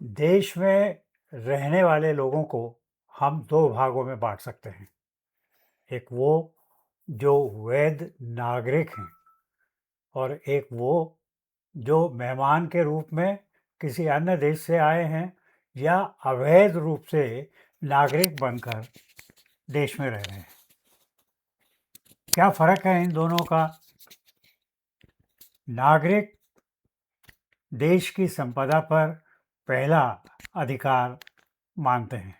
देश में रहने वाले लोगों को हम दो भागों में बांट सकते हैं। एक वो जो वैध नागरिक हैं और एक वो जो मेहमान के रूप में किसी अन्य देश से आए हैं या अवैध रूप से नागरिक बनकर देश में रह रहे हैं। क्या फ़र्क है इन दोनों का? नागरिक देश की संपदा पर पहला अधिकार मानते हैं।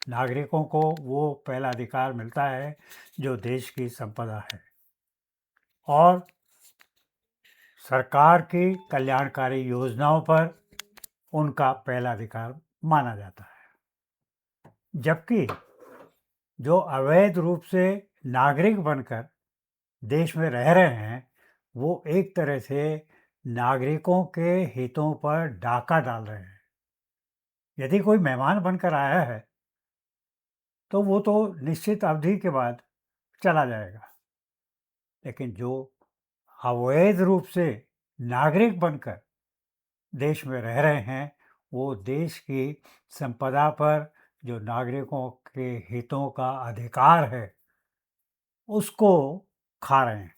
नागरिकों को वो पहला अधिकार मिलता है जो देश की संपदा है और सरकार की कल्याणकारी योजनाओं पर उनका पहला अधिकार माना जाता है। जबकि जो अवैध रूप से नागरिक बनकर देश में रह रहे हैं, वो एक तरह से नागरिकों के हितों पर डाका डाल रहे हैं। यदि कोई मेहमान बनकर आया है तो वो तो निश्चित अवधि के बाद चला जाएगा, लेकिन जो अवैध रूप से नागरिक बनकर देश में रह रहे हैं, वो देश की संपदा पर जो नागरिकों के हितों का अधिकार है, उसको खा रहे हैं।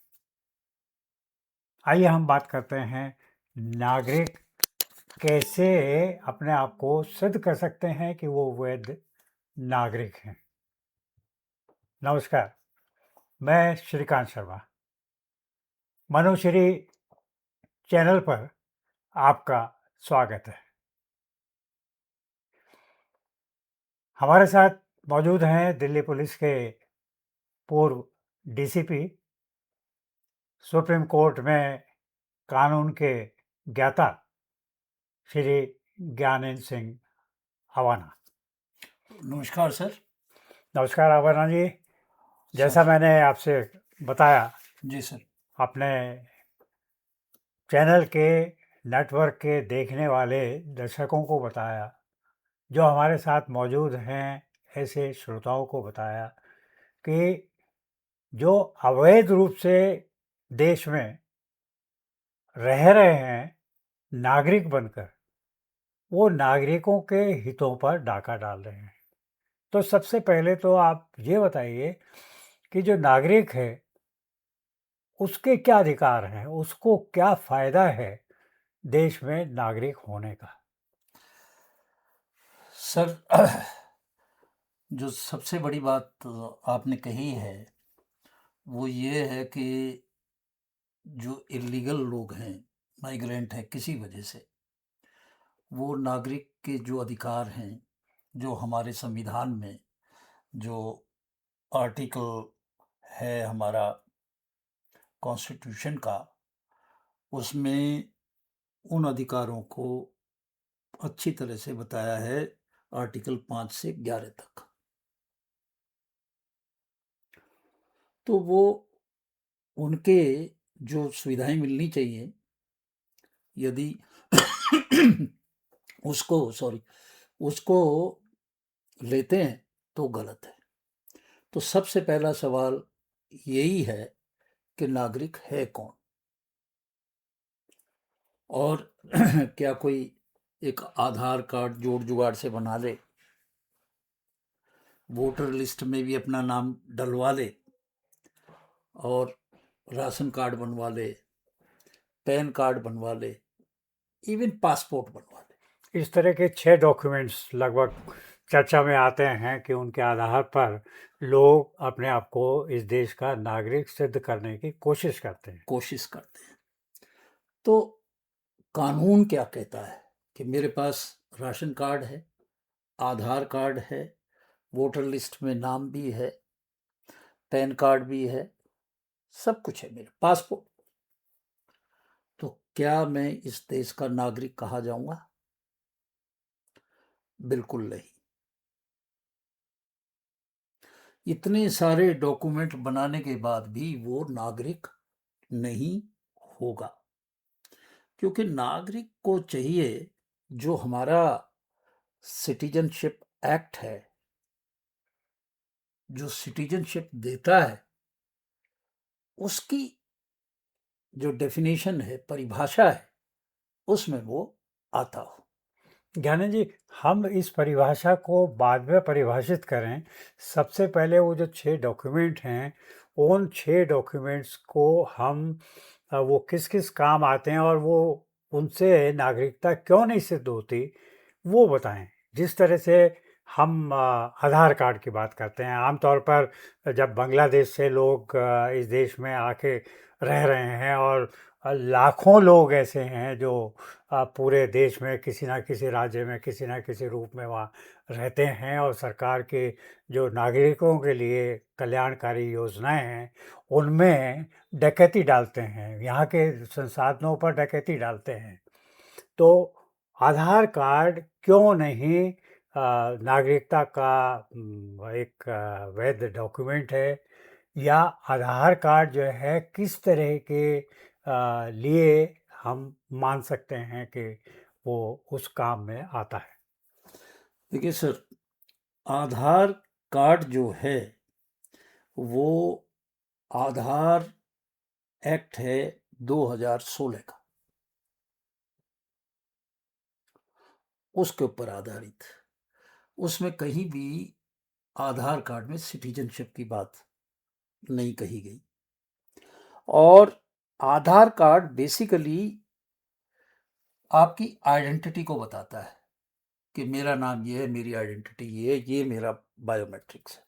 आइए हम बात करते हैं नागरिक कैसे अपने आप को सिद्ध कर सकते हैं कि वो वैध नागरिक हैं। नमस्कार, मैं श्रीकांत शर्मा। मनुश्री चैनल पर आपका स्वागत है। हमारे साथ मौजूद हैं दिल्ली पुलिस के पूर्व डीसीपी, सुप्रीम कोर्ट में कानून के ज्ञाता श्री ज्ञानेंद्र सिंह अवाना। नमस्कार सर। नमस्कार अवाना जी। जैसा सर मैंने आपसे बताया, जी सर। अपने चैनल के नेटवर्क के देखने वाले दर्शकों को बताया, जो हमारे साथ मौजूद हैं ऐसे श्रोताओं को बताया कि जो अवैध रूप से देश में रह रहे हैं नागरिक बनकर, वो नागरिकों के हितों पर डाका डाल रहे हैं। तो सबसे पहले तो आप ये बताइए कि जो नागरिक है उसके क्या अधिकार हैं, उसको क्या फ़ायदा है देश में नागरिक होने का? सर जो सबसे बड़ी बात आपने कही है वो ये है कि जो इलीगल लोग हैं, माइग्रेंट हैं किसी वजह से, वो नागरिक के जो अधिकार हैं, जो हमारे संविधान में जो आर्टिकल है हमारा कॉन्स्टिट्यूशन का, उसमें उन अधिकारों को अच्छी तरह से बताया है आर्टिकल 5 से 11 तक। तो वो उनके जो सुविधाएं मिलनी चाहिए, यदि उसको लेते हैं तो गलत है। तो सबसे पहला सवाल यही है कि नागरिक है कौन, और क्या कोई एक आधार कार्ड जोड़ जुगाड़ से बना ले, वोटर लिस्ट में भी अपना नाम डलवा ले और राशन कार्ड बनवा ले, पैन कार्ड बनवा ले, इवन पासपोर्ट बनवा ले। इस तरह के 6 डॉक्यूमेंट्स लगभग चर्चा में आते हैं कि उनके आधार पर लोग अपने आप को इस देश का नागरिक सिद्ध करने की कोशिश करते हैं। तो कानून क्या कहता है कि मेरे पास राशन कार्ड है, आधार कार्ड है, वोटर लिस्ट में नाम भी है, पैन कार्ड भी है, सब कुछ है, मेरे पासपोर्ट। तो क्या मैं इस देश का नागरिक कहा जाऊंगा? बिल्कुल नहीं। इतने सारे डॉक्यूमेंट बनाने के बाद भी वो नागरिक नहीं होगा, क्योंकि नागरिक को चाहिए, जो हमारा सिटीजनशिप एक्ट है, जो सिटीजनशिप देता है, उसकी जो डेफिनेशन है, परिभाषा है, उसमें वो आता हो। ज्ञानंद जी, हम इस परिभाषा को बाद में परिभाषित करें। सबसे पहले वो जो 6 डॉक्यूमेंट हैं, उन 6 डॉक्यूमेंट्स को हम वो किस-किस काम आते हैं और वो उनसे नागरिकता क्यों नहीं सिद्ध होती, वो बताएँ। जिस तरह से हम आधार कार्ड की बात करते हैं, आम तौर पर जब बांग्लादेश से लोग इस देश में आके रह रहे हैं और लाखों लोग ऐसे हैं जो पूरे देश में किसी न किसी राज्य में किसी न किसी रूप में वहाँ रहते हैं और सरकार के जो नागरिकों के लिए कल्याणकारी योजनाएं हैं उनमें डकैती डालते हैं, यहाँ के संसाधनों पर डकैती डालते हैं। तो आधार कार्ड क्यों नहीं नागरिकता का एक वैध डॉक्यूमेंट है, या आधार कार्ड जो है किस तरह के लिए हम मान सकते हैं कि वो उस काम में आता है? देखिए सर, आधार कार्ड जो है वो आधार एक्ट है 2016 का, उसके ऊपर आधारित। उसमें कहीं भी आधार कार्ड में सिटीजनशिप की बात नहीं कही गई। और आधार कार्ड बेसिकली आपकी आइडेंटिटी को बताता है कि मेरा नाम ये है, मेरी आइडेंटिटी ये मेरा बायोमेट्रिक्स है।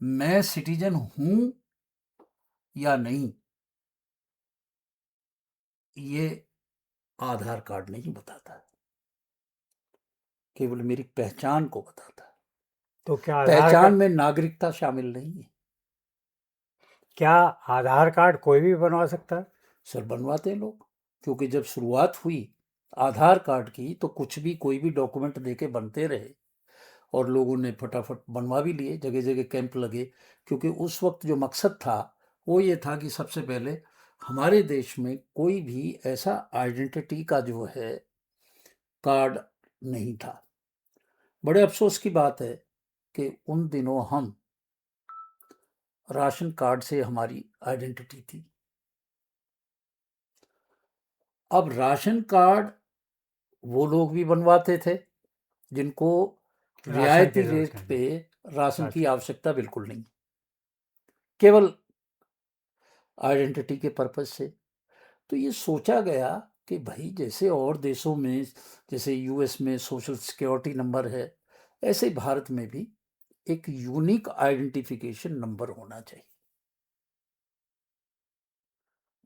मैं सिटीजन हूं या नहीं, ये आधार कार्ड नहीं बताता है, केवल मेरी पहचान को बताता है। तो पहचान में नागरिकता शामिल नहीं है। क्या आधार कार्ड कोई भी बनवा सकता है? सर, बनवाते हैं लोग, क्योंकि जब शुरुआत हुई आधार कार्ड की तो कुछ भी कोई भी डॉक्यूमेंट देके बनते रहे और लोगों ने फटाफट बनवा भी लिए, जगह जगह कैंप लगे। क्योंकि उस वक्त जो मकसद था वो ये था कि सबसे पहले हमारे देश में कोई भी ऐसा आइडेंटिटी का जो है कार्ड नहीं था। बड़े अफसोस की बात है कि उन दिनों हम राशन कार्ड से हमारी आइडेंटिटी थी। अब राशन कार्ड वो लोग भी बनवाते थे जिनको राशन की रियायती जरूरत रेट नहीं। पे राशन की अच्छा। आवश्यकता बिल्कुल नहीं, केवल आइडेंटिटी के पर्पज से। तो ये सोचा गया कि भाई जैसे और देशों में, जैसे यूएस में सोशल सिक्योरिटी नंबर है, ऐसे भारत में भी एक यूनिक आइडेंटिफिकेशन नंबर होना चाहिए।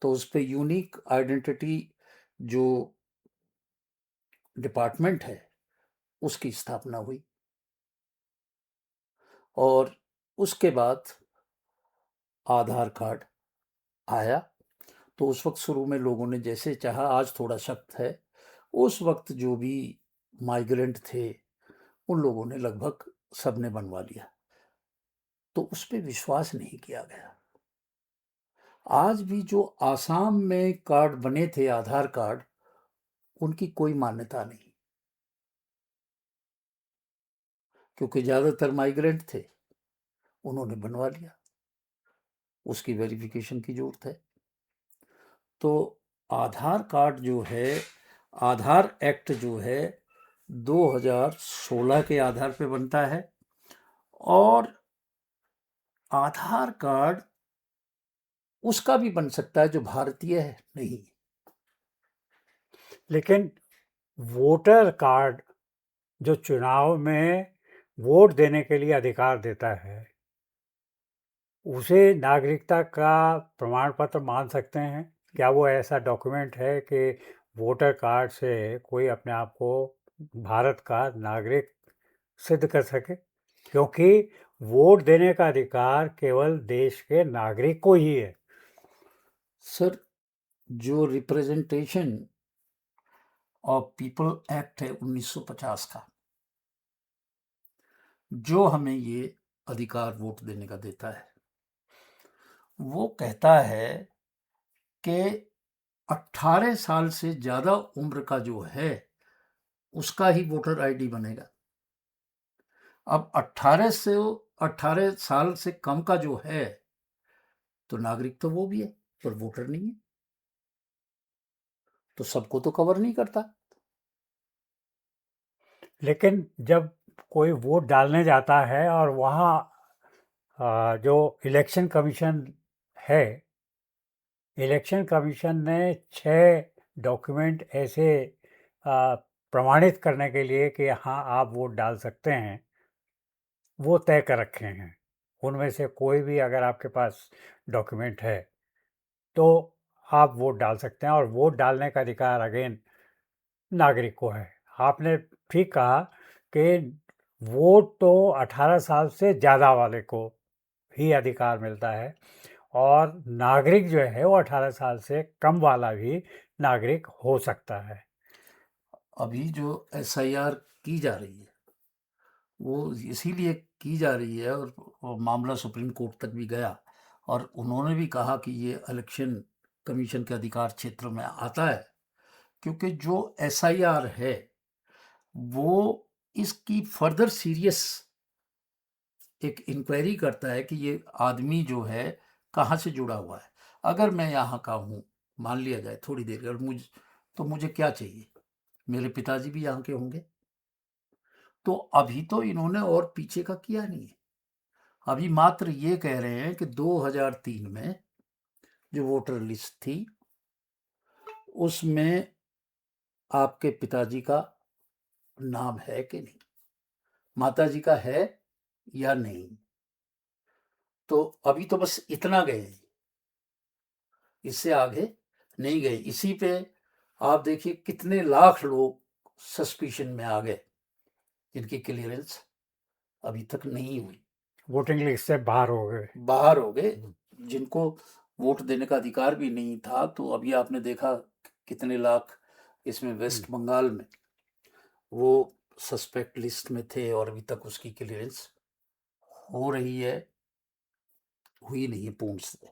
तो उस पे यूनिक आइडेंटिटी जो डिपार्टमेंट है उसकी स्थापना हुई। और उसके बाद आधार कार्ड आया। तो उस वक्त शुरू में लोगों ने जैसे चाहा, आज थोड़ा सख्त है, उस वक्त जो भी माइग्रेंट थे उन लोगों ने लगभग सबने बनवा लिया। तो उस पर विश्वास नहीं किया गया। आज भी जो आसाम में कार्ड बने थे आधार कार्ड, उनकी कोई मान्यता नहीं, क्योंकि ज़्यादातर माइग्रेंट थे, उन्होंने बनवा लिया। उसकी वेरिफिकेशन की ज़रूरत है। तो आधार कार्ड जो है, आधार एक्ट जो है 2016 के आधार पे बनता है। और आधार कार्ड उसका भी बन सकता है जो भारतीय है नहीं। लेकिन वोटर कार्ड जो चुनाव में वोट देने के लिए अधिकार देता है, उसे नागरिकता का प्रमाण पत्र मान सकते हैं? क्या वो ऐसा डॉक्यूमेंट है कि वोटर कार्ड से कोई अपने आप को भारत का नागरिक सिद्ध कर सके? क्योंकि वोट देने का अधिकार केवल देश के नागरिक को ही है। सर, जो रिप्रेजेंटेशन ऑफ पीपल एक्ट है 1950 का, जो हमें ये अधिकार वोट देने का देता है, वो कहता है कि 18 साल से ज़्यादा उम्र का जो है उसका ही वोटर आईडी बनेगा। अब 18 साल से कम का जो है तो नागरिक तो वो भी है पर वोटर नहीं है, तो सबको तो कवर नहीं करता। लेकिन जब कोई वोट डालने जाता है और वहाँ जो इलेक्शन कमीशन है, इलेक्शन कमीशन ने 6 डॉक्यूमेंट ऐसे प्रमाणित करने के लिए कि हाँ आप वोट डाल सकते हैं, वो तय कर रखे हैं। उनमें से कोई भी अगर आपके पास डॉक्यूमेंट है तो आप वोट डाल सकते हैं, और वोट डालने का अधिकार अगेन नागरिक को है। आपने ठीक कहा कि वोट तो 18 साल से ज़्यादा वाले को ही अधिकार मिलता है, और नागरिक जो है वो 18 साल से कम वाला भी नागरिक हो सकता है। अभी जो एसआईआर की जा रही है वो इसीलिए की जा रही है, और मामला सुप्रीम कोर्ट तक भी गया, और उन्होंने भी कहा कि ये इलेक्शन कमीशन के अधिकार क्षेत्र में आता है, क्योंकि जो एसआईआर है वो इसकी फर्दर सीरियस एक इंक्वायरी करता है कि ये आदमी जो है कहाँ से जुड़ा हुआ है। अगर मैं यहाँ का हूँ, मान लिया जाए थोड़ी देर, और मुझे क्या चाहिए, मेरे पिताजी भी यहाँ के होंगे। तो अभी तो इन्होंने और पीछे का किया नहीं है, अभी मात्र ये कह रहे हैं कि 2003 में जो वोटर लिस्ट थी उसमें आपके पिताजी का नाम है कि नहीं, माताजी का है या नहीं। तो अभी तो बस इतना गए हैं, इससे आगे नहीं गए। इसी पे आप देखिए कितने लाख लोग सस्पिशन में आ गए जिनकी क्लियरेंस अभी तक नहीं हुई, वोटिंग लिस्ट से बाहर हो गए। बाहर हो गए, जिनको वोट देने का अधिकार भी नहीं था। तो अभी आपने देखा कितने लाख इसमें वेस्ट बंगाल में वो सस्पेक्ट लिस्ट में थे, और अभी तक उसकी क्लियरेंस हो रही है, हुई नहीं है पूर्ण से।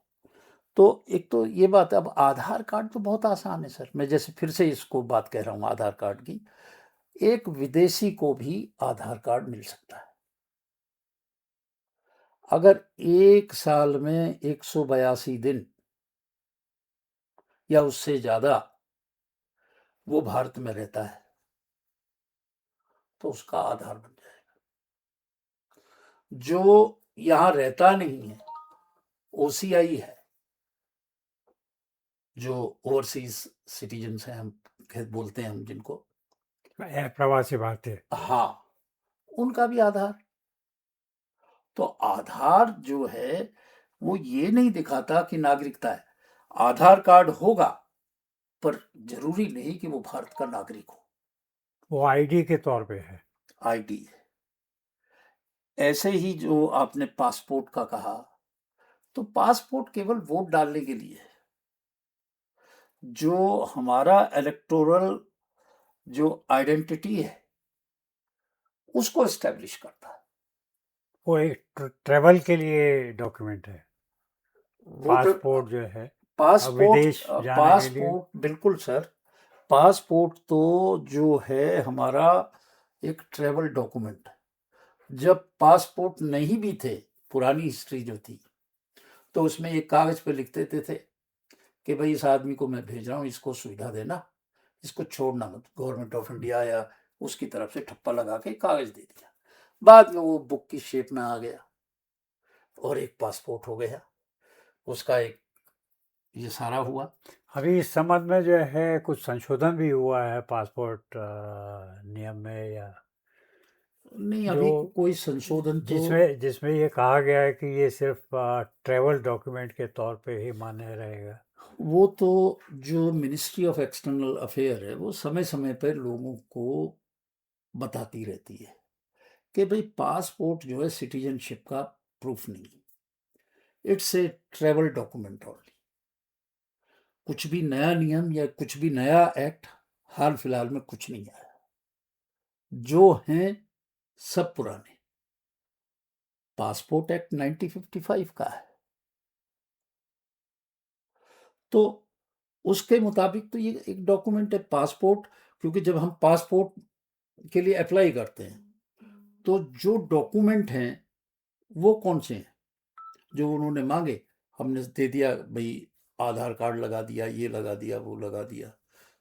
तो एक तो ये बात है। अब आधार कार्ड तो बहुत आसान है सर, मैं जैसे फिर से इसको बात कह रहा हूँ आधार कार्ड की, एक विदेशी को भी आधार कार्ड मिल सकता है अगर 1 साल में 182 दिन या उससे ज्यादा वो भारत में रहता है, तो उसका आधार बन जाएगा। जो यहाँ रहता नहीं है, ओसीआई है, जो ओवरसीज सिटीजन्स हैं, हम बोलते हैं हम जिनको, प्रवासी भारतीय। हाँ, उनका भी आधार। तो आधार जो है वो ये नहीं दिखाता कि नागरिकता है। आधार कार्ड होगा पर जरूरी नहीं कि वो भारत का नागरिक हो, वो आईडी के तौर पे है। आईडी है। ऐसे ही जो आपने पासपोर्ट का कहा, तो पासपोर्ट केवल वोट डालने के लिए है। जो हमारा इलेक्टोरल जो आइडेंटिटी है उसको एस्टेब्लिश करता है। वो एक ट्रेवल के लिए डॉक्यूमेंट है। वोटर पासपोर्ट जो है अब पासपोर्ट विदेश जाने के लिए। पासपोर्ट बिल्कुल सर, पासपोर्ट तो जो है हमारा एक ट्रेवल डॉक्यूमेंट है। जब पासपोर्ट नहीं भी थे, पुरानी हिस्ट्री जो थी, तो उसमें एक कागज पे लिख देते थे कि भाई इस आदमी को मैं भेज रहा हूँ, इसको सुविधा देना, इसको छोड़ना मत। गवर्नमेंट ऑफ इंडिया या उसकी तरफ से ठप्पा लगा के कागज दे दिया। बाद में वो बुक की शेप में आ गया और एक पासपोर्ट हो गया, उसका एक ये सारा हुआ। अभी इस संबंध में जो है कुछ संशोधन भी हुआ है पासपोर्ट नियम में, या नहीं, जो अभी कोई संशोधन तो जिसमें जिसमें ये कहा गया है कि ये सिर्फ ट्रेवल डॉक्यूमेंट के तौर पे ही मान्य रहेगा। वो तो जो मिनिस्ट्री ऑफ एक्सटर्नल अफेयर है वो समय समय पर लोगों को बताती रहती है कि भाई पासपोर्ट जो है सिटीजनशिप का प्रूफ नहीं, it's a travel document only. कुछ भी नया नियम या कुछ भी नया एक्ट हाल फिलहाल में कुछ नहीं आया, जो हैं सब पुराने। पासपोर्ट एक्ट 1955 का है, तो उसके मुताबिक तो ये एक डॉक्यूमेंट है पासपोर्ट। क्योंकि जब हम पासपोर्ट के लिए अप्लाई करते हैं तो जो डॉक्यूमेंट हैं वो कौन से हैं जो उन्होंने मांगे, हमने दे दिया भाई, आधार कार्ड लगा दिया, ये लगा दिया, वो लगा दिया,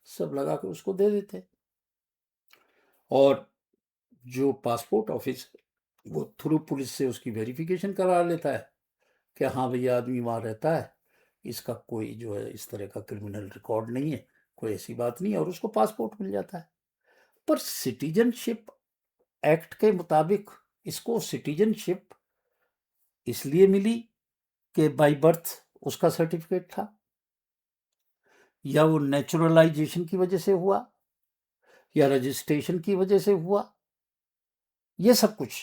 सब लगा के उसको दे देते। और जो पासपोर्ट ऑफिस वो थ्रू पुलिस से उसकी वेरिफिकेशन करा लेता है कि हाँ भैया आदमी वहाँ रहता है, इसका कोई जो है इस तरह का क्रिमिनल रिकॉर्ड नहीं है, कोई ऐसी बात नहीं है, और उसको पासपोर्ट मिल जाता है। पर सिटीजनशिप एक्ट के मुताबिक इसको सिटीजनशिप इसलिए मिली कि बाय बर्थ उसका सर्टिफिकेट था, या वो नेचुरलाइजेशन की वजह से हुआ, या रजिस्ट्रेशन की वजह से हुआ, ये सब कुछ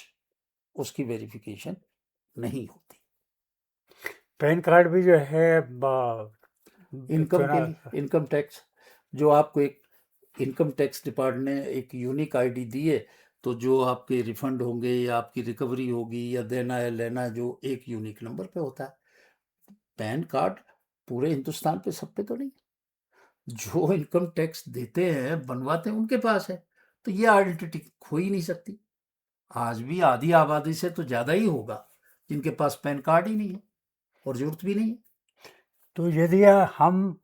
उसकी वेरिफिकेशन नहीं होती। पैन कार्ड भी जो है इनकम के चुना लिए इनकम टैक्स, जो आपको एक इनकम टैक्स डिपार्टमेंट ने एक यूनिक आईडी दी है, तो जो आपके रिफंड होंगे या आपकी रिकवरी होगी या देना है लेना है, जो एक यूनिक नंबर पे होता है। पैन कार्ड पूरे हिंदुस्तान पे सब पे तो नहीं, जो इनकम टैक्स देते हैं बनवाते हैं उनके पास है, तो ये आइडेंटिटी खो ही नहीं सकती। आज भी आधी आबादी से तो ज़्यादा ही होगा जिनके पास पैन कार्ड ही नहीं है और ज़रूरत भी नहीं है। तो यदि हम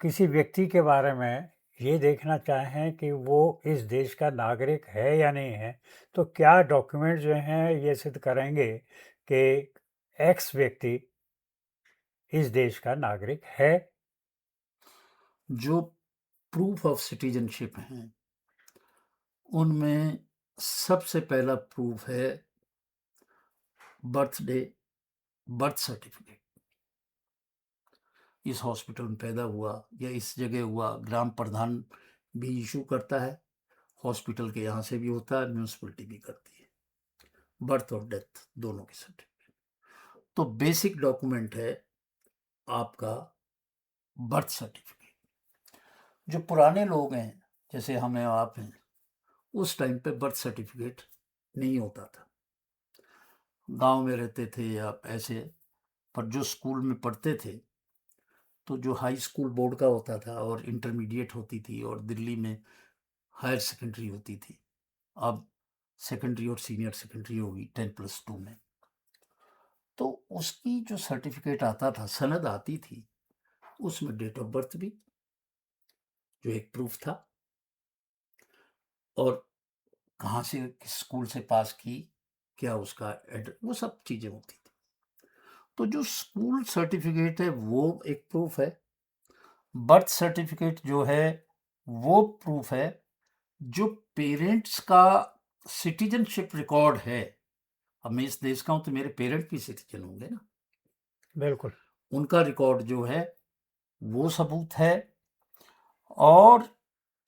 किसी व्यक्ति के बारे में ये देखना चाहें कि वो इस देश का नागरिक है या नहीं है, तो क्या डॉक्यूमेंट जो हैं ये सिद्ध करेंगे कि एक्स व्यक्ति इस देश का नागरिक है? जो प्रूफ ऑफ सिटीजनशिप हैं उनमें सबसे पहला प्रूफ है बर्थडे, बर्थ सर्टिफिकेट। इस हॉस्पिटल में पैदा हुआ या इस जगह हुआ, ग्राम प्रधान भी इशू करता है, हॉस्पिटल के यहाँ से भी होता है, म्यूनसिपलिटी भी करती है, बर्थ और डेथ दोनों की सर्टिफिकेट। तो बेसिक डॉक्यूमेंट है आपका बर्थ सर्टिफिकेट। जो पुराने लोग हैं जैसे हमें आप हैं, उस टाइम पे बर्थ सर्टिफिकेट नहीं होता था, गांव में रहते थे या ऐसे, पर जो स्कूल में पढ़ते थे तो जो हाई स्कूल बोर्ड का होता था और इंटरमीडिएट होती थी और दिल्ली में हायर सेकेंडरी होती थी, अब सेकेंडरी और सीनियर सेकेंडरी होगी 10+2 में, तो उसकी जो सर्टिफिकेट आता था, सनद आती थी, उसमें डेट ऑफ बर्थ भी जो एक प्रूफ था, और कहाँ से किस स्कूल से पास की, क्या उसका एड्रेस, वो सब चीज़ें होती थी। तो जो स्कूल सर्टिफिकेट है वो एक प्रूफ है, बर्थ सर्टिफिकेट जो है वो प्रूफ है, जो पेरेंट्स का सिटीजनशिप रिकॉर्ड है, अब मैं इस देश का हूं तो मेरे पेरेंट भी सिटीजन होंगे ना, बिल्कुल। उनका रिकॉर्ड जो है वो सबूत है। और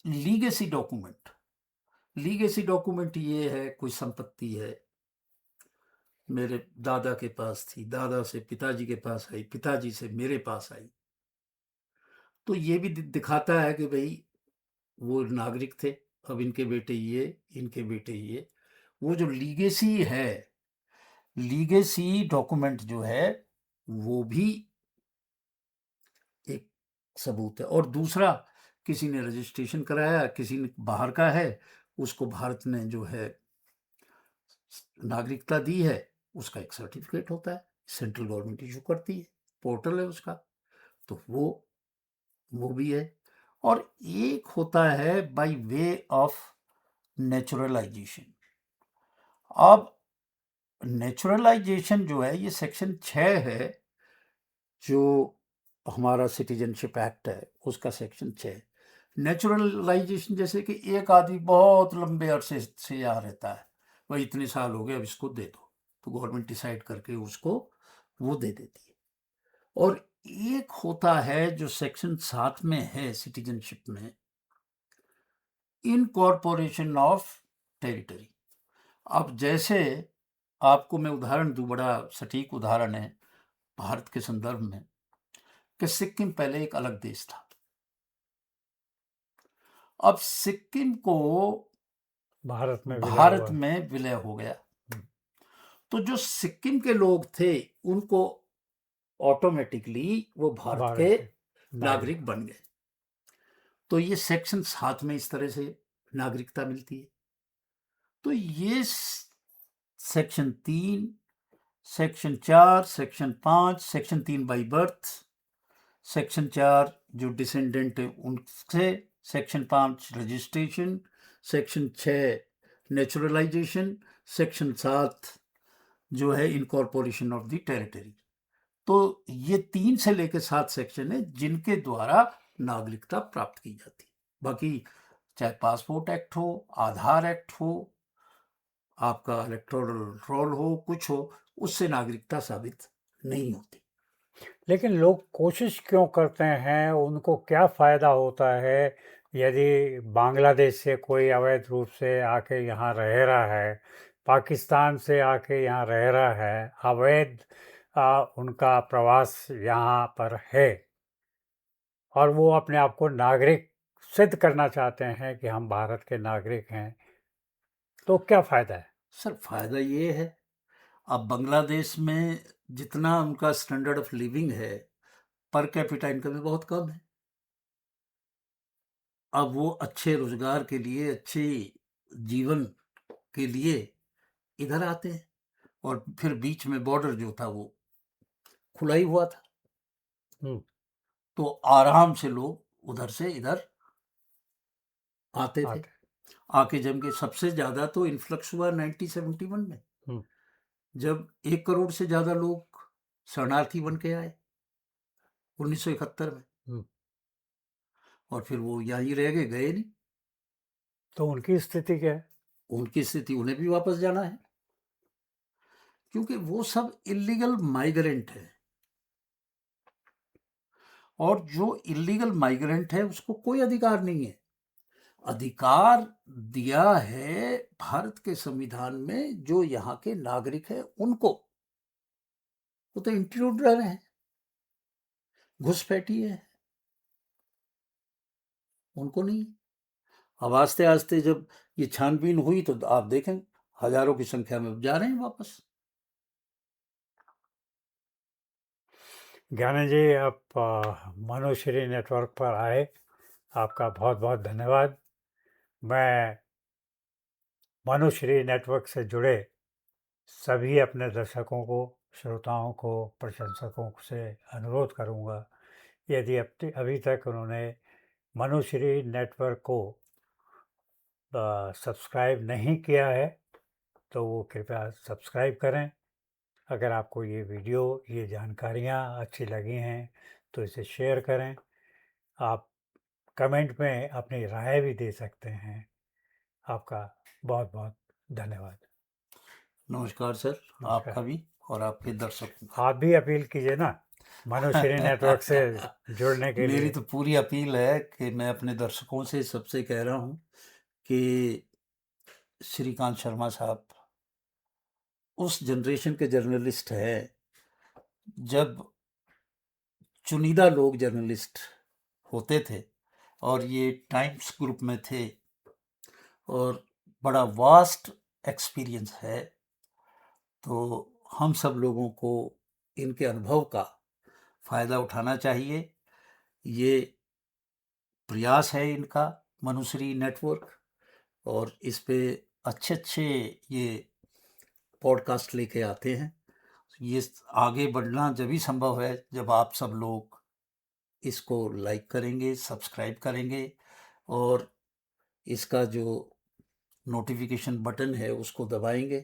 लीगेसी डॉक्यूमेंट, लीगेसी डॉक्यूमेंट ये है, कोई संपत्ति है, मेरे दादा के पास थी, दादा से पिताजी के पास आई, पिताजी से मेरे पास आई, तो ये भी दिखाता है कि भाई वो नागरिक थे, अब इनके बेटे ये, इनके बेटे ये, वो जो लीगेसी है, लीगेसी डॉक्यूमेंट जो है वो भी एक सबूत है। और दूसरा, किसी ने रजिस्ट्रेशन कराया, किसी ने बाहर का है, उसको भारत ने जो है नागरिकता दी है, उसका एक सर्टिफिकेट होता है, सेंट्रल गवर्नमेंट इशू करती है, पोर्टल है उसका, तो वो भी है। और एक होता है बाय वे ऑफ नेचुरलाइजेशन। अब नेचुरलाइजेशन जो है ये सेक्शन 6 है, जो हमारा सिटीजनशिप एक्ट है उसका सेक्शन 6। नेचुरलाइजेशन जैसे कि एक आदमी बहुत लंबे अरसे से यहाँ रहता है, वही इतने साल हो गए, अब इसको दे दो, तो गवर्नमेंट डिसाइड करके उसको वो दे देती है। और एक होता है जो सेक्शन 7 में है सिटीजनशिप में, इनकॉर्पोरेशन ऑफ टेरिटरी। अब जैसे आपको मैं उदाहरण दूं, बड़ा सटीक उदाहरण है भारत के संदर्भ में, कि सिक्किम पहले एक अलग देश था, अब सिक्किम को भारत में विलय भारत हुआ। में विलय हो गया, तो जो सिक्किम के लोग थे उनको ऑटोमेटिकली वो भारत भारत के के नागरिक बन गए। तो ये सेक्शन 7 में इस तरह से नागरिकता मिलती है। तो ये section 3, section 4, section 5, section 3 by birth, section 4 जो डिसेंडेंट है उनसे, section 5 registration, section 6 naturalisation, section 7 जो है इनकॉर्पोरेशन ऑफ द टेरिटरी। तो ये 3 से लेकर 7 सेक्शन है जिनके द्वारा नागरिकता प्राप्त की जाती है। बाकी चाहे पासपोर्ट एक्ट हो, आधार एक्ट हो, आपका इलेक्टोरल रोल हो, कुछ हो, उससे नागरिकता साबित नहीं होती। लेकिन लोग कोशिश क्यों करते हैं, उनको क्या फ़ायदा होता है यदि बांग्लादेश से कोई अवैध रूप से आके यहाँ रह रहा है, पाकिस्तान से आके यहाँ रह रहा है, अवैध उनका प्रवास यहाँ पर है और वो अपने आप को नागरिक सिद्ध करना चाहते हैं कि हम भारत के नागरिक हैं, तो क्या फ़ायदा है? सर फायदा ये है, अब बांग्लादेश में जितना उनका स्टैंडर्ड ऑफ लिविंग है, पर कैपिटा इनकम में बहुत कम है। अब वो अच्छे रोजगार के लिए, अच्छे जीवन के लिए इधर आते हैं, और फिर बीच में बॉर्डर जो था वो खुला ही हुआ था, हम्म, तो आराम से लोग उधर से इधर आते थे। आते। आके जम के सबसे ज्यादा तो इन्फ्लक्स हुआ 1971 में, हम्म, जब 1 करोड़ से ज्यादा लोग शरणार्थी बन के आए 1971 में, हम्म। और फिर वो यहीं रह गए नहीं। तो उनकी स्थिति क्या है? उनकी स्थिति, उन्हें भी वापस जाना है, क्योंकि वो सब इलीगल माइग्रेंट है, और जो इलीगल माइग्रेंट है उसको कोई अधिकार नहीं है। अधिकार दिया है भारत के संविधान में, जो यहाँ के नागरिक है उनको। वो तो इंट्रूडर है, घुसपैठी है, उनको नहीं। अब आस्ते आस्ते जब ये छानबीन हुई तो आप देखें हजारों की संख्या में जा रहे हैं वापस। ज्ञानी जी, आप मनुश्री नेटवर्क पर आए, आपका बहुत बहुत धन्यवाद। मैं मनुश्री नेटवर्क से जुड़े सभी अपने दर्शकों को, श्रोताओं को, प्रशंसकों से अनुरोध करूंगा, यदि अभी तक उन्होंने मनुश्री नेटवर्क को सब्सक्राइब नहीं किया है तो वो कृपया सब्सक्राइब करें। अगर आपको ये वीडियो, ये जानकारियाँ अच्छी लगी हैं तो इसे शेयर करें। आप कमेंट में अपनी राय भी दे सकते हैं। आपका बहुत बहुत धन्यवाद। नमस्कार सर, नमस्कार। आपका भी और आपके दर्शकों का। आप भी अपील कीजिए ना मनुश्री नेटवर्क से जुड़ने के मेरी लिए। तो पूरी अपील है कि मैं अपने दर्शकों से सबसे कह रहा हूँ कि श्रीकांत शर्मा साहब उस जनरेशन के जर्नलिस्ट है जब चुनिंदा लोग जर्नलिस्ट होते थे, और ये टाइम्स ग्रुप में थे, और बड़ा वास्ट एक्सपीरियंस है। तो हम सब लोगों को इनके अनुभव का फायदा उठाना चाहिए। ये प्रयास है इनका, मनुश्री नेटवर्क, और इस पे अच्छे अच्छे ये पॉडकास्ट लेके आते हैं। ये आगे बढ़ना जब भी संभव है जब आप सब लोग इसको लाइक करेंगे, सब्सक्राइब करेंगे, और इसका जो नोटिफिकेशन बटन है उसको दबाएंगे,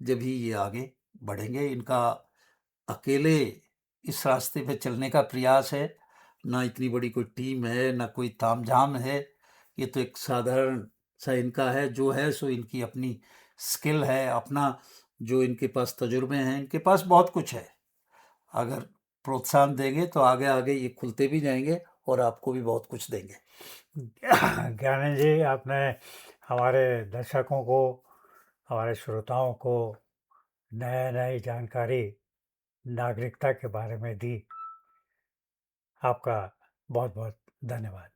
जब ही ये आगे बढ़ेंगे। इनका अकेले इस रास्ते पे चलने का प्रयास है, ना इतनी बड़ी कोई टीम है, ना कोई तामझाम है। ये तो एक साधारण सा इनका है, जो है सो इनकी अपनी स्किल है, अपना जो इनके पास तजुर्बे हैं, इनके पास बहुत कुछ है। अगर प्रोत्साहन देंगे तो आगे आगे ये खुलते भी जाएंगे और आपको भी बहुत कुछ देंगे। ज्ञानी जी, आपने हमारे दर्शकों को, हमारे श्रोताओं को नई नई जानकारी नागरिकता के बारे में दी। आपका बहुत बहुत धन्यवाद।